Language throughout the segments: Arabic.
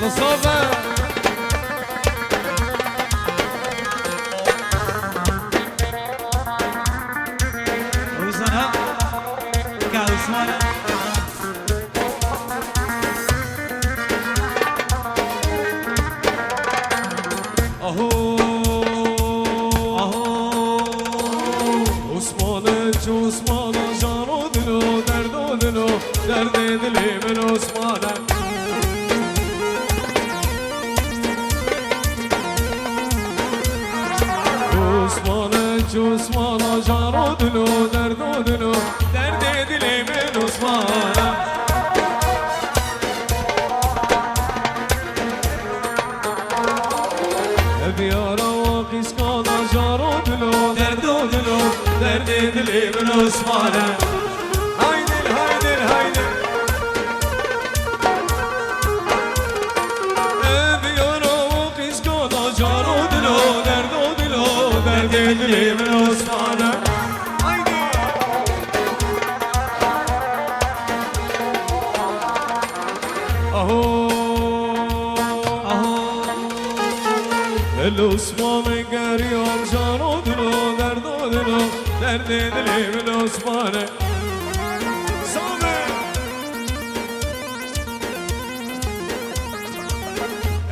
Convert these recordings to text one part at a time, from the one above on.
لصوبة روزانا قاعد اسمعنا اهو عثمانه جانو دلو دردو دلو درد دلی من عثمانه عثمانه جانو دلو دردو دلو درد دلی من عثمانه بيارا واقيس كانا جارو دلو دردو دلو درد دلي من عثمانه هايدر هايدر هايدر بيارا واقيس كانا جارو دلو دردو دلو درد دلي من عثمانه اهو العثمانه قريان جانو دلو دردو دلو درد دلي من عثمانه صابر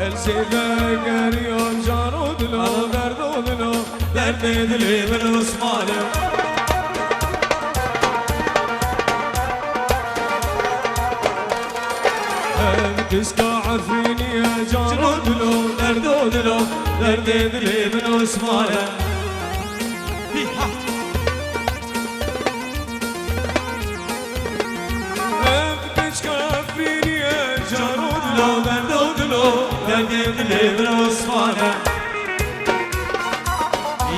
السيدة قريان جانو دلو دردو دلو درد دلي من عثمانه تسكى عفيني يا جانو دلو دردو دلو درد دلي من عثمانه تسكى عفيني يا جانو دلو دردو دلو درد دلي من عثمانه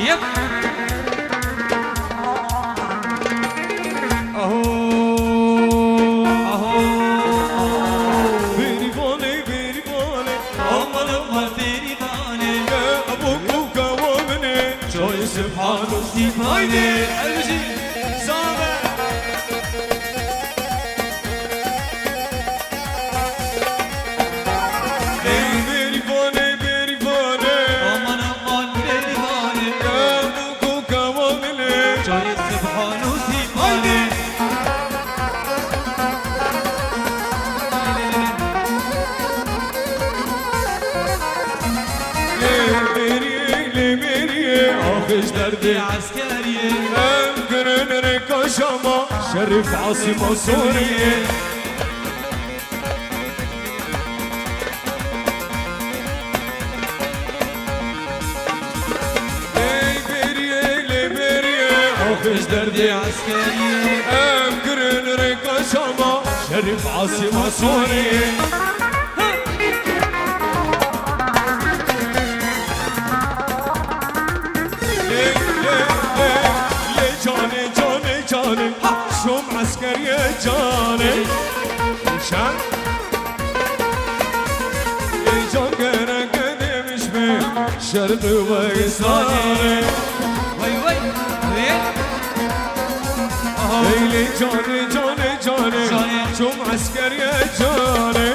يب سبحانه هايدي المجي زامة بيري فوني بيري فوني امان امان بيري فوني يا بوكو كوامني جاي سبحانه سبحانه آخش دردي عسكرية امكرن ركا شاما شرف عاصمة سورية اي بريه لبريه آخش دردي عسكرية امكرن ركا شاما شرف عاصمة سورية شوم عسكري جاني شان جان كنا قديمش بي شرق وإسرائيل وي وي ليلي جاني جاني جاني شوم عسكري جاني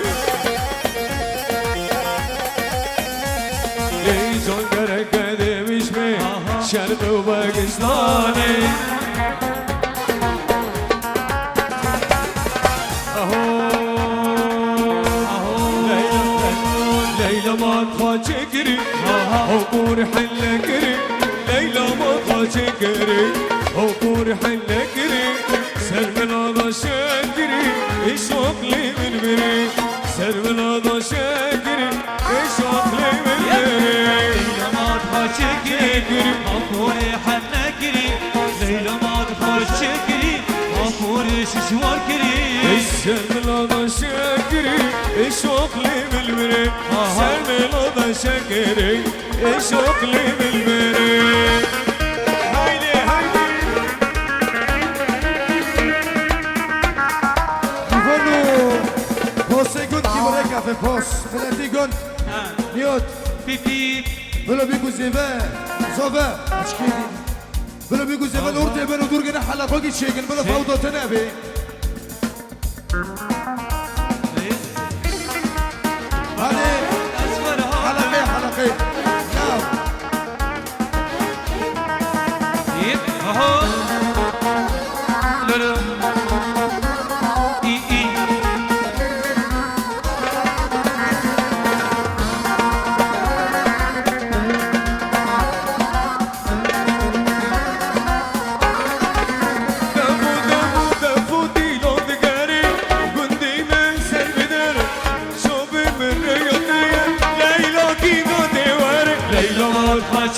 جان كنا قديمش بي شرق وإسرائيل ليلى ما تخاجكري عبور حلكري ليلى ما تخاجكري عبور حلكري سر من هذا شاكري اشوق لي من بري سر من هذا شاكري اشوق لي من بري ليلى ما تخاجكري عبور حلكري ليلى ما تخاجكري عبور ششوار كري سر من هذا شاكري اشوق لي من بري سر من هذا شاكري اشوق لي من بري هايدي هايدي في بوس فلاتيجون نيوت بيبي بلو بيكو زيفان زوفا اشكيدي بلو بيكو زيفان اورتي بلو دورجنا حلا خوكي شيكن بلو فاوضو تنابي هذه اهو لا لا اي اي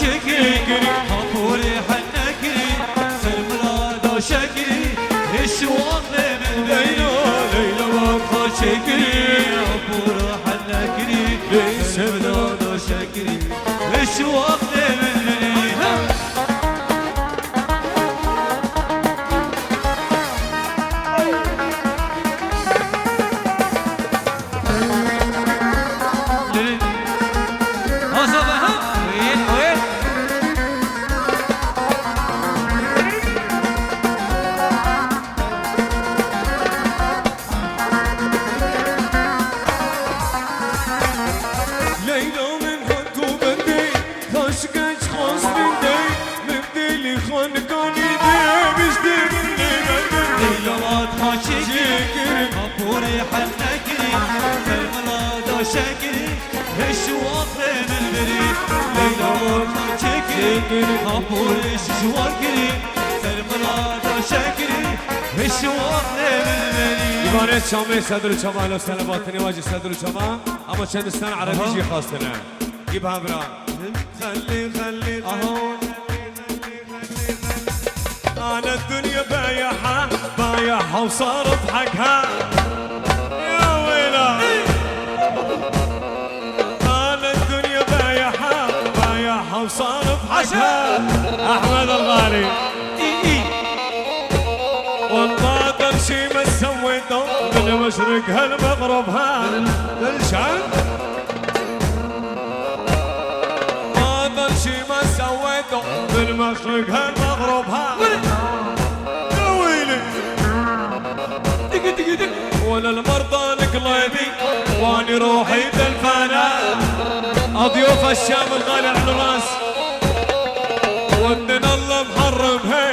شكري خبوري حنكري سلملا شكري الشواق من ليلى ليلى واقفة شكري خبوري حنكري سلملا شكري الشواق من ليلى خبوري حنكري سلملا شكري الشواق من البريد ليلى واقفة شكري خبوري شواركري سلملا شكري الشواق من البريد يبانيت شامي صدر شما لو سلباتني واجي صدر شما اما چند سنة عربي جي خاصتنا جيبها برا خلي خلي اهو انا الدنيا بايعها بايعها وصار بحقها يا ويلا انا الدنيا بايعها بايعها وصار بحقها احمد الغالي والله ضل شي ما سويته من مشرقها لمغربها للشام ما ضل شي ما سويته من مشرقها لمغربها يا ويلي دق دق دق ولا المرضى نقلبي واني روحي دلفانة اضيوف الشام الغالي على الراس ودن الله محرمها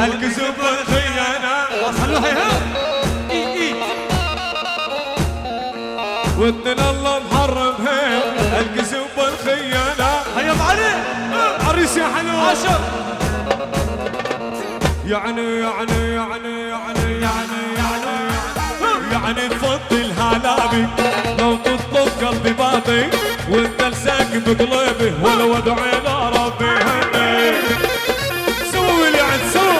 الكذب والخيانة خلوها يا ودن الله محرمها الكذب والخيانة هيا معلي عريس يا حلو عشر يعني تفضل هلابي لو تطلب قلبي باطي وانت لساك بقلبي ولو ادعي لربي هني سوي اللي عاد سوي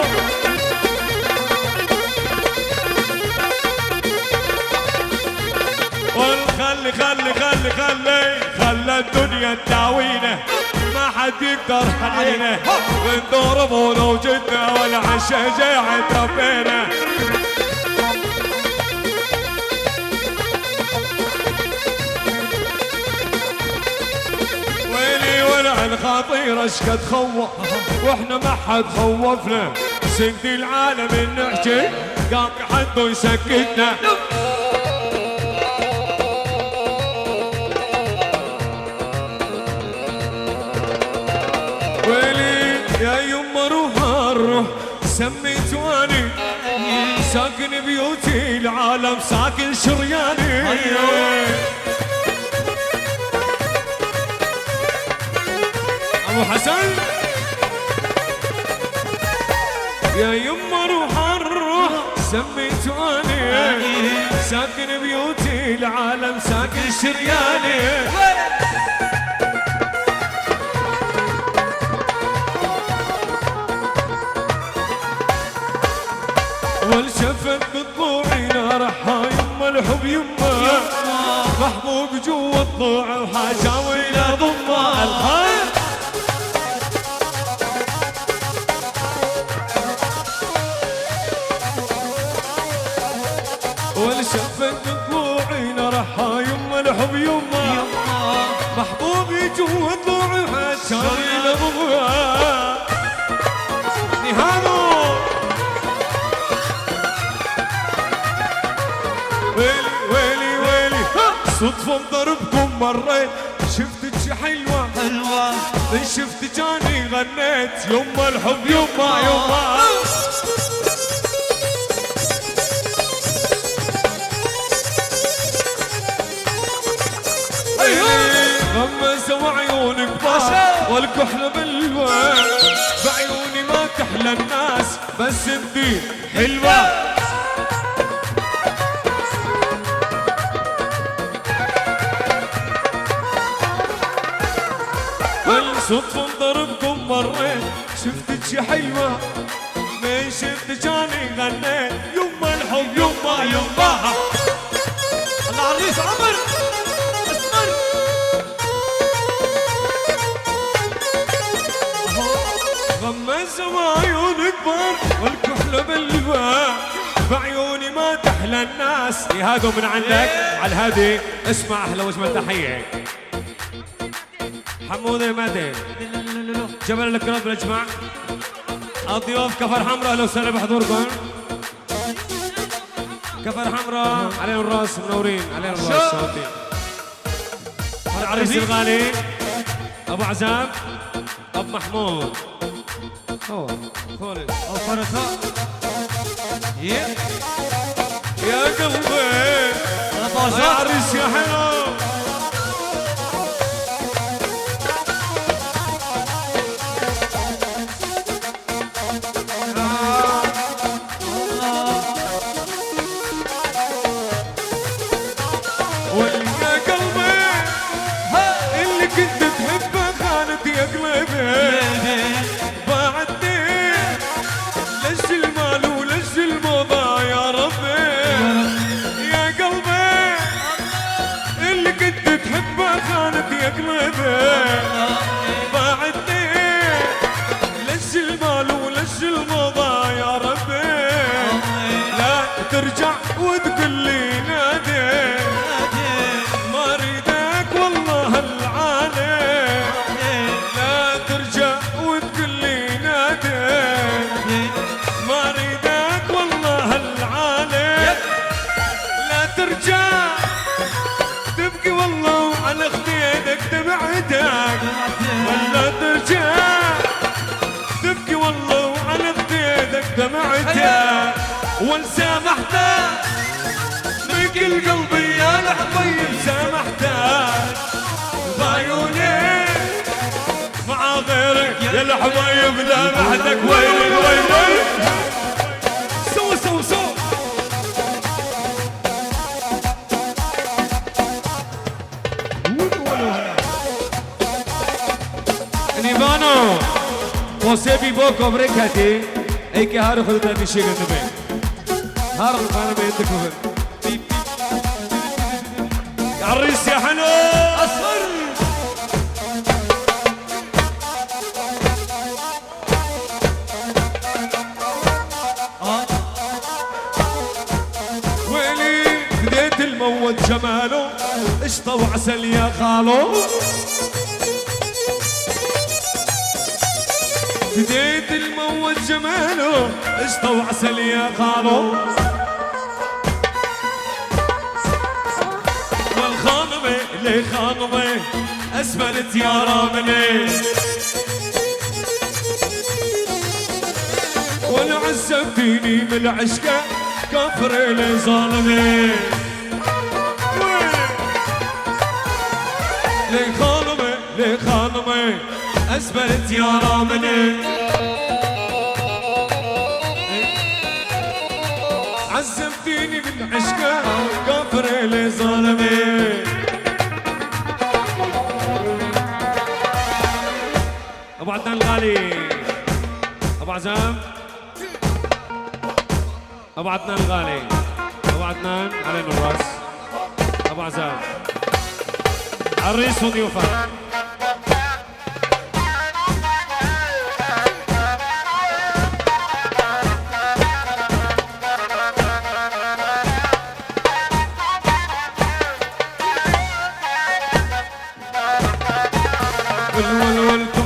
خلي خلي خلي خلي خلى الدنيا تداوينا ما حد يقدر علينا بنضرب ولو جدنا ولا عالشجاعة ربينا ويلي ولا الخطير اشقد خوف واحنا ما حد خوفنا سند العالم نحكي قام حد يسكتنا يا يما روح الروح سميتواني ساكن بيوتي العالم ساكن شرياني ابو حسن يا يما روح الروح سميتواني ساكن بيوتي العالم ساكن شرياني والشفت بضلوعي نارحها يما الحب يما محبوب جوا الضلوع وحاجاوي لا ضمه الخير والشفت بضلوعي نارحها يما الحب يما محبوبي جوا الضلوع وحاجاوي لا ضمه نهانو صدفة بضربكم مريت شفتك شي حلوة حلوة من شفت جاني غنيت يما الحب يما يما والكحل بالوى بعيوني ما تحلى الناس بس انتي حلوة بالصدفة انضربكم مريت شفتك شي حلوة من شفتك اني غنيت يما الحب يما يما العريس عمر اسمر غمز وعيون كبار والكحل بالباب بعيوني ما تحلى الناس هادو من عندك على الهادي اسمع احلى واجمل تحيه حمودة مدن جبل الكراب بالجمع الضيوف كفر حمراء لو سنة بحضوركم كفر حمراء عليهم الراس منورين عليهم الراس صوتين العريس الغالي ابو عزام ابو محمود خالد او فرسا يا قلبي انا يا عريس يا حلو ترجع وتقول لي نادي ما اريدك والله العالي لا ترجع وتقول لي نادي ما اريدك والله العالي لا ترجع تبكي والله على خديدك تبعدك ولا ترجع تبكي والله على خديدك دمعتك وسامحتك من كل قلبي يا الحبيب سامحتك بعيوني مع غيرك يا الحبيب لامحتك ويلي ويلي سو Nivano posebi boko brekati ey ki har khudna bishigande me har khana me تكفر عريس يا حلو اصفر ويلي بديت الموت جماله قشطه وعسل يا خالو بديت الموت جماله قشطه وعسل يا خالو والخانمه لي خانمه اسفلت يا رامني ولا عذبتيني من العشقه كفر لي ظالمي لي خانمه لي خانمه أسبلت يا رامني عذبتيني من عشقه كافر لي ظالمي أبو عدنان الغالي أبو عزام أبو عدنان الغالي أبو عدنان علينا الراس أبو عزام عريس وضيوفه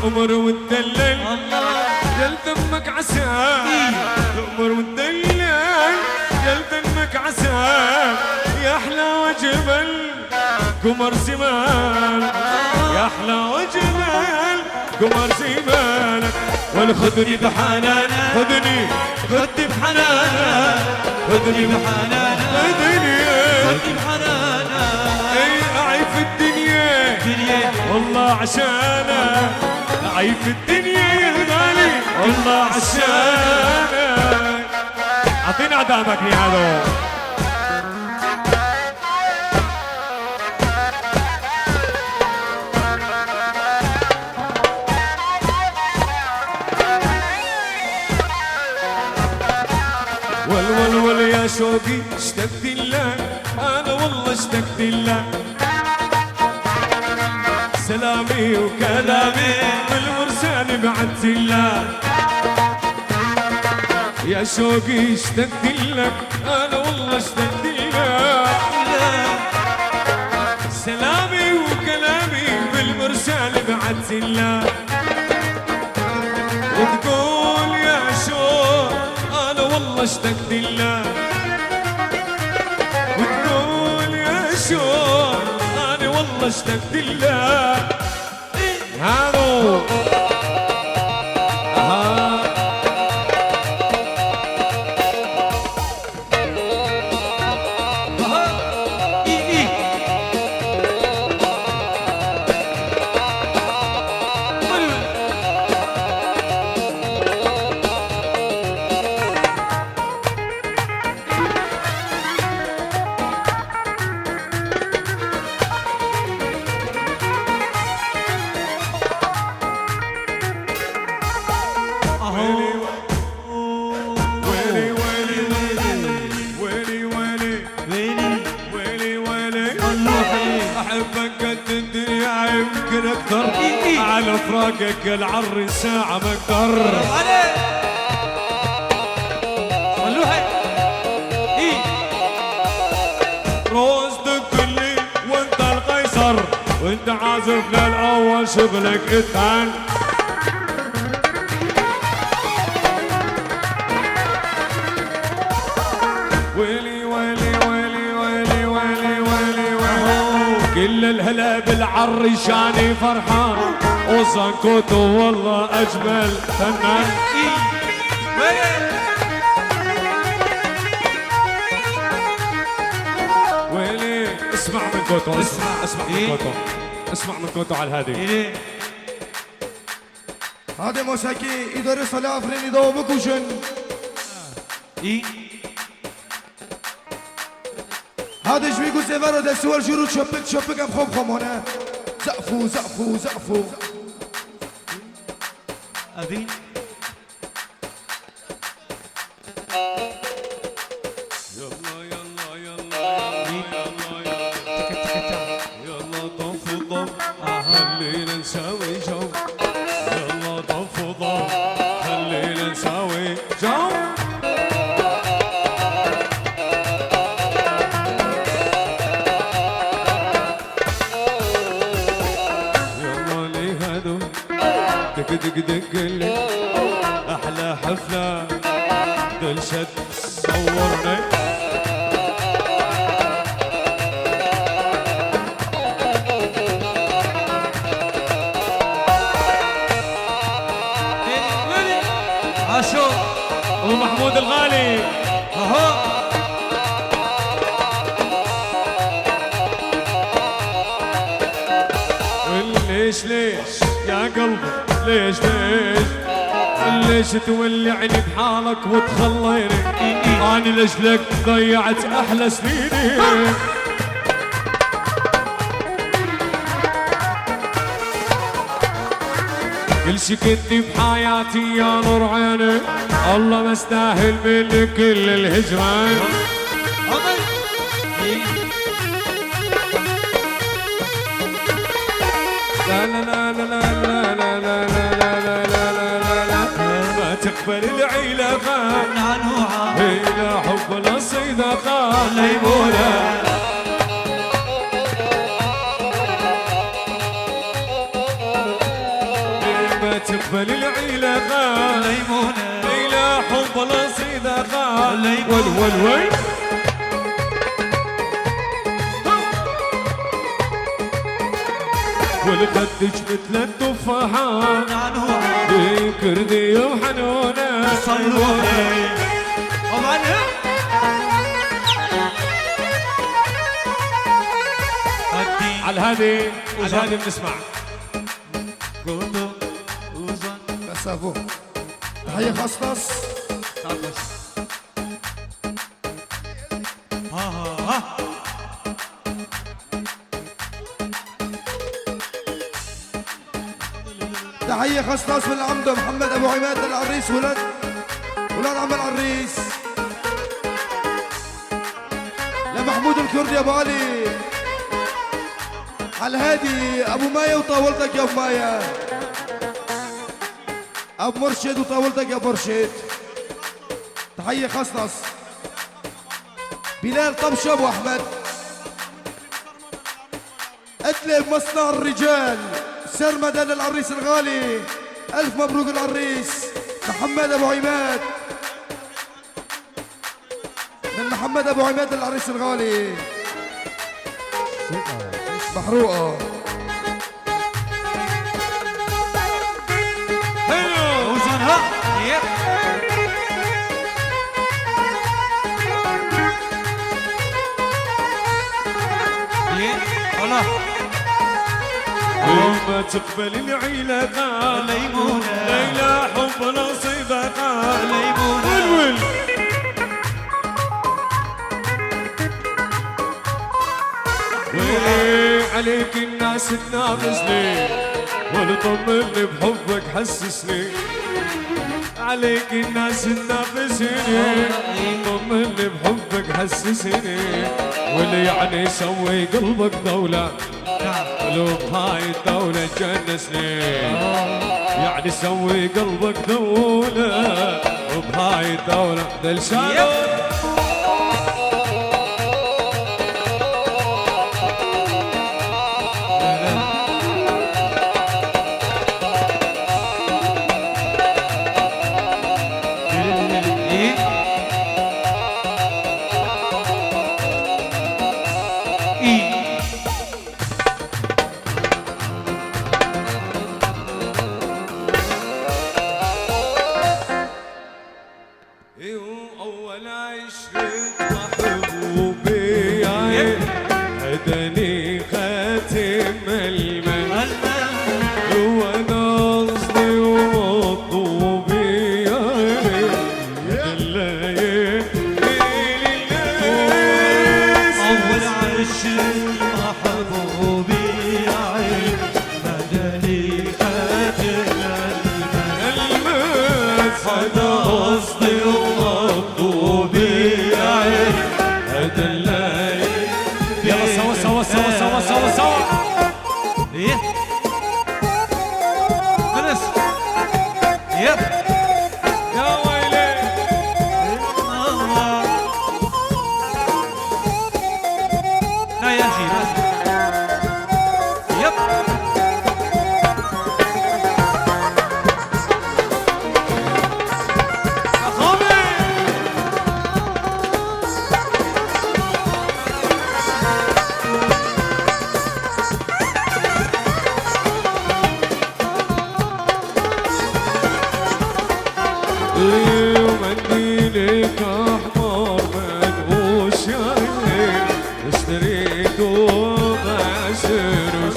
تأمر وتدلل يل دمك عسى تأمر وتدلل يل دمك عسى يا أحلى وجمل قمر زمان يا أحلى وجمل قمر زمانك والخذني بحنانك خذني بحنانك خذني بحنانك خذني بحنانك اي اعي في الدنيا والله والله عشانك عيف الدنيا يا الغالي والله عشانك اعطينا عدامك يا هذا ول يا شوقي اشتقت لك انا والله اشتقت لك سلامي وكلامي بالمرسال بعت لك يا شوقي اشتقت لك انا والله اشتقت لك سلامي وكلامي بالمرسال بعت لك وتقول يا شوق انا والله اشتقت لك وتقول يا شوق انا والله اشتقت لك هذا احبك قد الدنيا يمكن اكثر على فراقك العري ساعة ما اقدر روز دق لي وانت القيصر وانت عازف للاول شغلك اتهان ويلي ويلي ويلي ويلي ويلي ويلي ويلي كل الهلا بالعرشاني فرحان وصنكوتو والله اجمل فنان ويلي اسمع من كوتو اسمع من كوتو اسمع من كوتو على الهادي هذا موسيقي إدارة صلاة أفريني دو بكوشن هذا شوي قلت سيفارو ده سوال شروط شبك أم خم خمونة زقفو زقفو زقفو أبي يلا يلا يلا يلا طف الضو خلينا نساوي جو يلا طف الضو خلينا نساوي جو يلا لي هادو دق دق دق لي احلى حفله دلشت صورنا عاشو ابو محمود الغالي اهو ليش يا قلبي ليش ليش تولعني بحالك وتخليني انا لك ضيعت احلى سنيني كل شي كنت بحياتي يا نور عيني الله ما استاهل منك كل الهجران لا لا لا لا لا لا لا لا لا لا ما تقبل العيلة غان إلى حب الأصيدة قال ليمونة ما تقبل العيلة غان ليمونة إلى حب الأصيدة قال ليمونة وين والخدج مثل التفاحة كردي وحنونة صلوني على الهادي بنسمع سافو تحية خاصة تعطش ها تحية خاصة من العمدة محمد أبو عماد العريس ولاد عم العريس لمحمود الكردي أبو علي على الهادي أبو مايا وطاولتك يا أبو مايا أبو مرشد وطاولتك يا أبو مرشد تحية خاصة بلال طبشة أبو أحمد أتلب مصنع الرجال سرمدا للعريس الغالي ألف مبروك العريس محمد أبو عماد من محمد أبو عماد العريس الغالي محروقة وزنها يب الله وما تقبل العيلة قال ليمونة ليلى حب نصيبة قال ليمونة ولول ويلي عليك الناس تنافسني وتطمني بحبك حسسني عليك الناس تنافسني طمني بحبك حسسني واللي يعني سوي قلبك دولة قلوب هاي الدولة تجنسني يعني سوي قلبك دولة وبهاي الدولة دلشانو أول عشرة محبوبي هداني خاتم المال هو نصدي ومطلوبي أول عشق محبوبي عين بدني خاتم المال هذا قصدي ومطلوبي عين هدلاي يلا سوا سوا سوا سوا سوا سوا إيه فنس يب يا ويلي لا يا جيران يب ومنديلك احمر منقوش يا عيني اشتريته بعشر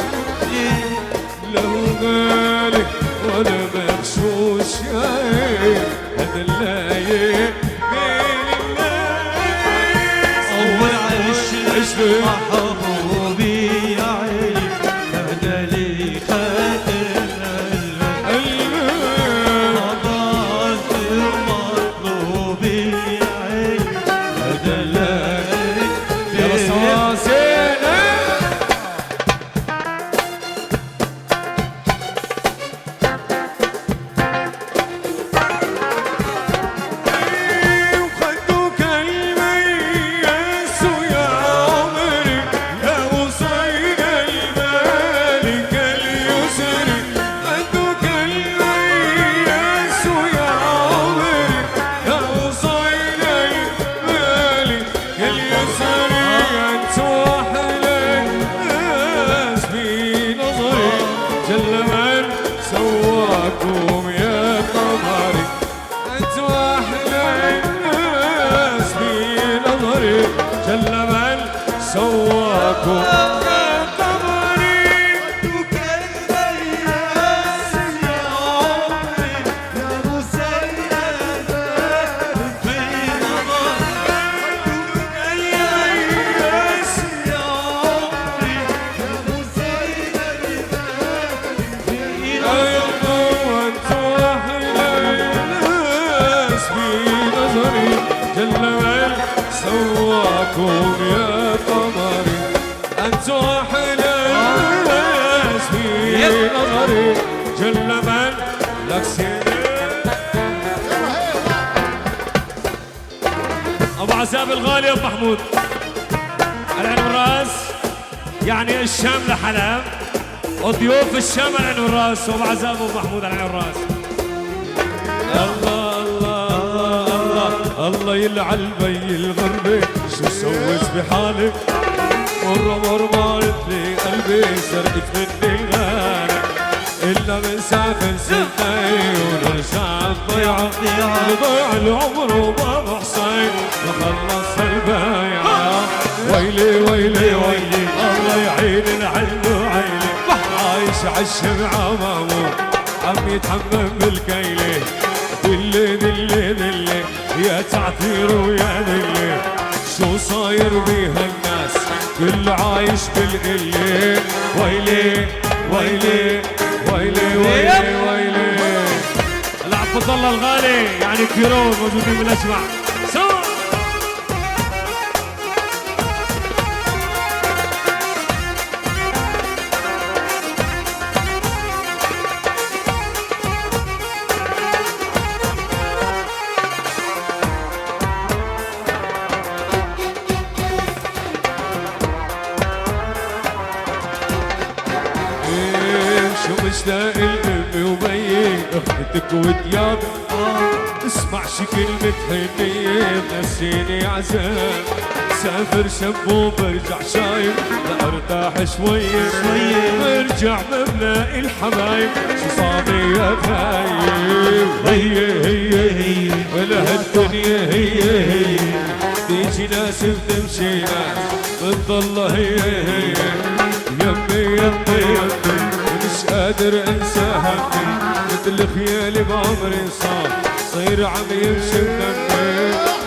لو غالي ولا مغشوش يا عيني هذا اللايق بين الناس أول عشق محبوبي عين بدني خاتم معاكم يا قمري انتو احلى ناس في نظري جل من لك سيري. ابو عزاب الغالي ابو محمود على عين الراس، يعني الشام لحلب وضيوف الشام على عين الراس، وابو عزاب ابو محمود على عين الراس. الله الله الله الله يلعن بي الغربة، شو سويت بحالك؟ مر مالت لي قلبي سرقت مني الغالي، إلا من سافر سنتين ونرجع الضيعة، ضيع العمر وما بحصين وخلص البيعة. ويلي ويلي ويلي الله يعين العلم وعيني، عايش عالشمعة مامو عم يتحمم بالكيلة، دلي دلي دلي يا تعتير ويا دلي، شو صاير بيها الناس كل عايش بالقلة. ويلي ويلي ويلي ويلي ويلي. العفو الله الغالي يعني كيرون موجودين بالأجمع سوا. مشتاق لأمي وبيي أختك وديابك، اسمع شي كلمة حنية تنسيني عذاب، سافر شب وبرجع شايب لأرتاح شوية برجع مملاقي الحبايب، شو صابي يا خايب. هي ولا هالدنيا هي تيجي ناس بتمشي ناس بتضل هي يمي يمي يمي، مش قادر انسى همي مثل خيالي بعمري صار صير عم يمشي بدمي.